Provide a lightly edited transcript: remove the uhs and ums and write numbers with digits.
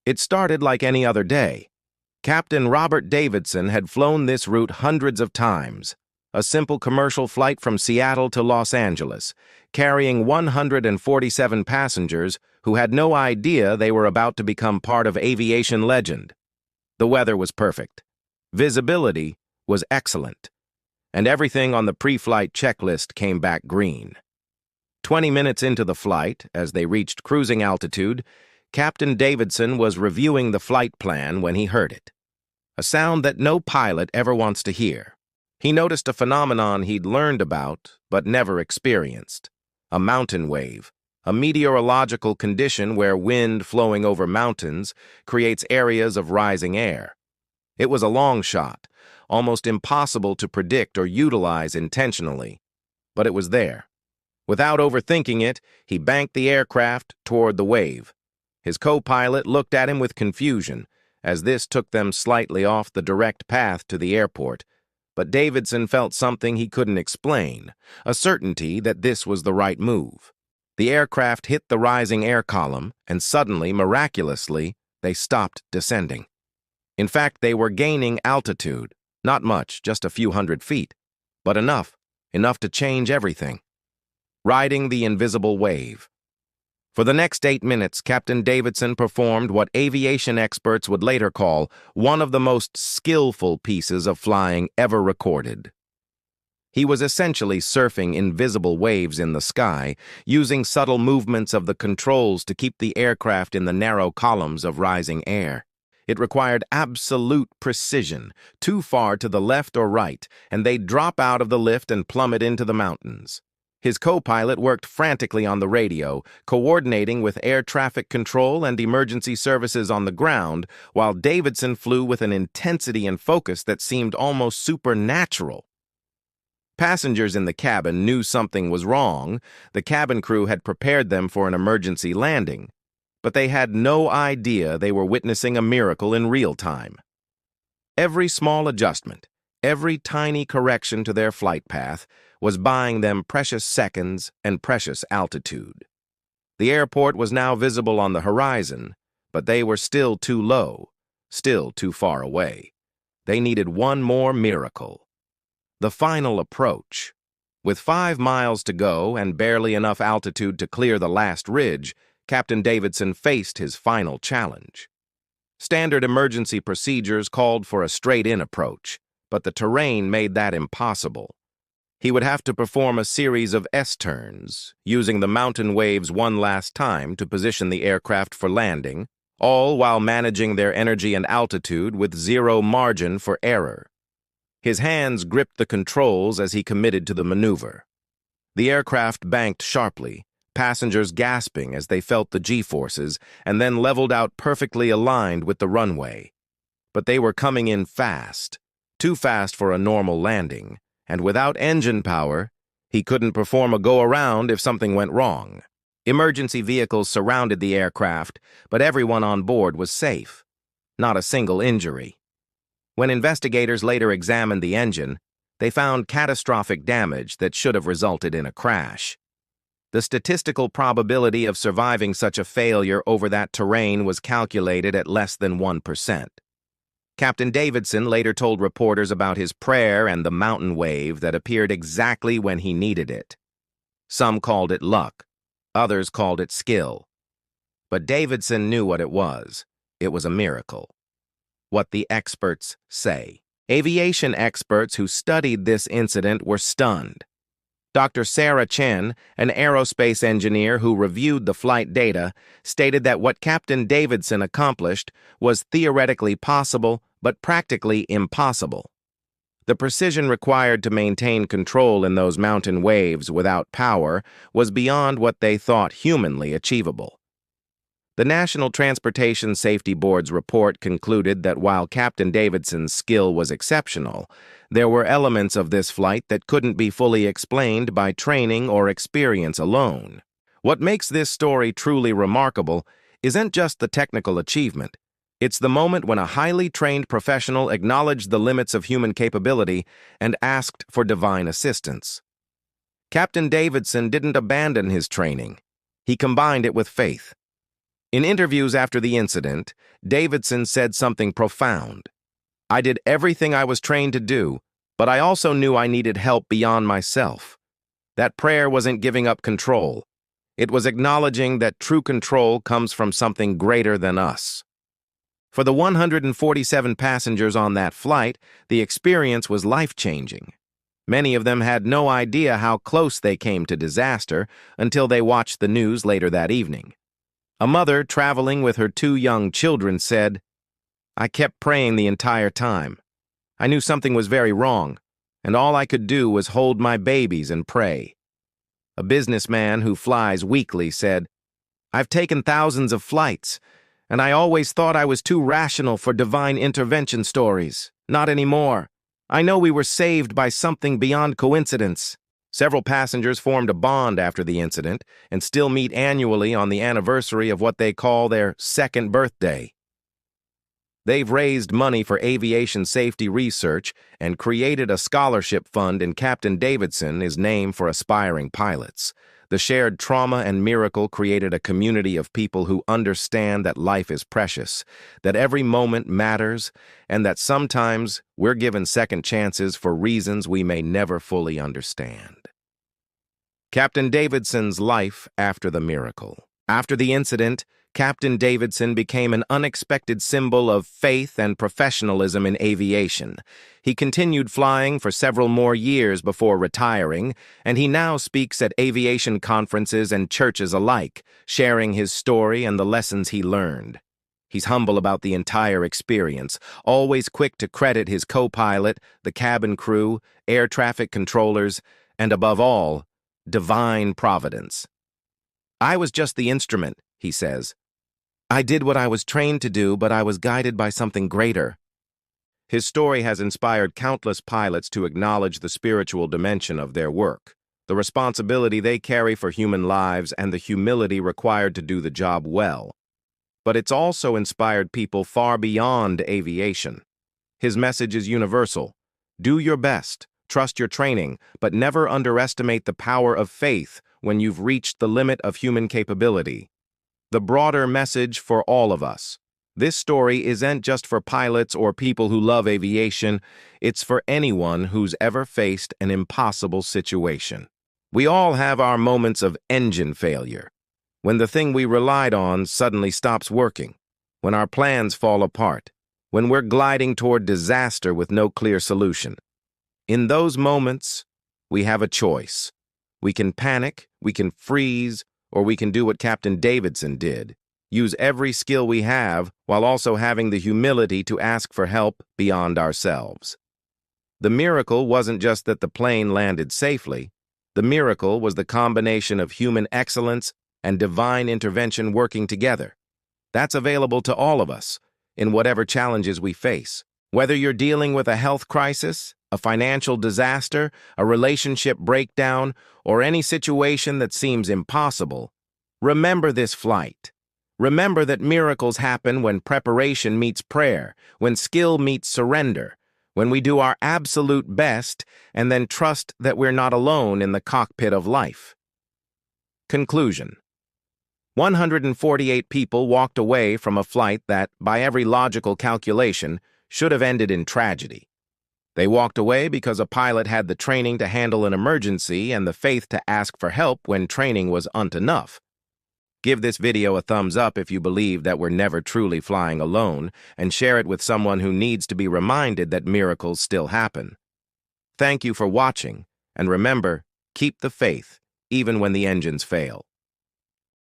It started like any other day. Captain Robert Davidson had flown this route hundreds of times, a simple commercial flight from Seattle to Los Angeles, carrying 147 passengers who had no idea they were about to become part of aviation legend. The weather was perfect. Visibility was excellent. And everything on the pre-flight checklist came back green. 20 minutes into the flight, as they reached cruising altitude, Captain Davidson was reviewing the flight plan when he heard it. A sound that no pilot ever wants to hear. He noticed a phenomenon he'd learned about but never experienced. A mountain wave, a meteorological condition where wind flowing over mountains creates areas of rising air. It was a long shot, almost impossible to predict or utilize intentionally, but it was there. Without overthinking it, he banked the aircraft toward the wave. His co-pilot looked at him with confusion, as this took them slightly off the direct path to the airport, but Davidson felt something he couldn't explain, a certainty that this was the right move. The aircraft hit the rising air column, and suddenly, miraculously, they stopped descending. In fact, they were gaining altitude, not much, just a few hundred feet, but enough to change everything. Riding the invisible wave. For the next 8 minutes, Captain Davidson performed what aviation experts would later call one of the most skillful pieces of flying ever recorded. He was essentially surfing invisible waves in the sky, using subtle movements of the controls to keep the aircraft in the narrow columns of rising air. It required absolute precision, too far to the left or right, and they'd drop out of the lift and plummet into the mountains. His co-pilot worked frantically on the radio, coordinating with air traffic control and emergency services on the ground, while Davidson flew with an intensity and focus that seemed almost supernatural. Passengers in the cabin knew something was wrong. The cabin crew had prepared them for an emergency landing, but they had no idea they were witnessing a miracle in real time. Every small adjustment, every tiny correction to their flight path was buying them precious seconds and precious altitude. The airport was now visible on the horizon, but they were still too low, still too far away. They needed one more miracle. The final approach. With 5 miles to go and barely enough altitude to clear the last ridge, Captain Davidson faced his final challenge. Standard emergency procedures called for a straight-in approach, but the terrain made that impossible. He would have to perform a series of S-turns, using the mountain waves one last time to position the aircraft for landing, all while managing their energy and altitude with zero margin for error. His hands gripped the controls as he committed to the maneuver. The aircraft banked sharply, passengers gasping as they felt the G-forces, and then leveled out perfectly aligned with the runway. But they were coming in fast, too fast for a normal landing, and without engine power, he couldn't perform a go-around if something went wrong. Emergency vehicles surrounded the aircraft, but everyone on board was safe. Not a single injury. When investigators later examined the engine, they found catastrophic damage that should have resulted in a crash. The statistical probability of surviving such a failure over that terrain was calculated at less than 1%. Captain Davidson later told reporters about his prayer and the mountain wave that appeared exactly when he needed it. Some called it luck, others called it skill. But Davidson knew what it was. It was a miracle. What the experts say. Aviation experts who studied this incident were stunned. Dr. Sarah Chen, an aerospace engineer who reviewed the flight data, stated that what Captain Davidson accomplished was theoretically possible but practically impossible. The precision required to maintain control in those mountain waves without power was beyond what they thought humanly achievable. The National Transportation Safety Board's report concluded that while Captain Davidson's skill was exceptional, there were elements of this flight that couldn't be fully explained by training or experience alone. What makes this story truly remarkable isn't just the technical achievement. It's the moment when a highly trained professional acknowledged the limits of human capability and asked for divine assistance. Captain Davidson didn't abandon his training. He combined it with faith. In interviews after the incident, Davidson said something profound. "I did everything I was trained to do, but I also knew I needed help beyond myself. That prayer wasn't giving up control. It was acknowledging that true control comes from something greater than us." For the 147 passengers on that flight, the experience was life-changing. Many of them had no idea how close they came to disaster until they watched the news later that evening. A mother traveling with her 2 young children said, "I kept praying the entire time. I knew something was very wrong, and all I could do was hold my babies and pray." A businessman who flies weekly said, "I've taken thousands of flights, and I always thought I was too rational for divine intervention stories. Not anymore. I know we were saved by something beyond coincidence." Several passengers formed a bond after the incident and still meet annually on the anniversary of what they call their second birthday. They've raised money for aviation safety research and created a scholarship fund, and Captain Davidson is named for aspiring pilots. The shared trauma and miracle created a community of people who understand that life is precious, that every moment matters, and that sometimes we're given second chances for reasons we may never fully understand. Captain Davidson's life after the miracle. After the incident, Captain Davidson became an unexpected symbol of faith and professionalism in aviation. He continued flying for several more years before retiring, and he now speaks at aviation conferences and churches alike, sharing his story and the lessons he learned. He's humble about the entire experience, always quick to credit his co-pilot, the cabin crew, air traffic controllers, and above all, divine providence. "I was just the instrument," he says. "I did what I was trained to do, but I was guided by something greater." His story has inspired countless pilots to acknowledge the spiritual dimension of their work, the responsibility they carry for human lives, and the humility required to do the job well. But it's also inspired people far beyond aviation. His message is universal. Do your best, trust your training, but never underestimate the power of faith when you've reached the limit of human capability. The broader message for all of us. This story isn't just for pilots or people who love aviation, it's for anyone who's ever faced an impossible situation. We all have our moments of engine failure, when the thing we relied on suddenly stops working, when our plans fall apart, when we're gliding toward disaster with no clear solution. In those moments, we have a choice. We can panic, we can freeze, or we can do what Captain Davidson did. Use every skill we have while also having the humility to ask for help beyond ourselves. The miracle wasn't just that the plane landed safely. The miracle was the combination of human excellence and divine intervention working together. That's available to all of us in whatever challenges we face. Whether you're dealing with a health crisis, a financial disaster, a relationship breakdown, or any situation that seems impossible, remember this flight. Remember that miracles happen when preparation meets prayer, when skill meets surrender, when we do our absolute best and then trust that we're not alone in the cockpit of life. Conclusion. 148 people walked away from a flight that, by every logical calculation, should have ended in tragedy. They walked away because a pilot had the training to handle an emergency and the faith to ask for help when training wasn't enough. Give this video a thumbs up if you believe that we're never truly flying alone, and share it with someone who needs to be reminded that miracles still happen. Thank you for watching, and remember, keep the faith, even when the engines fail.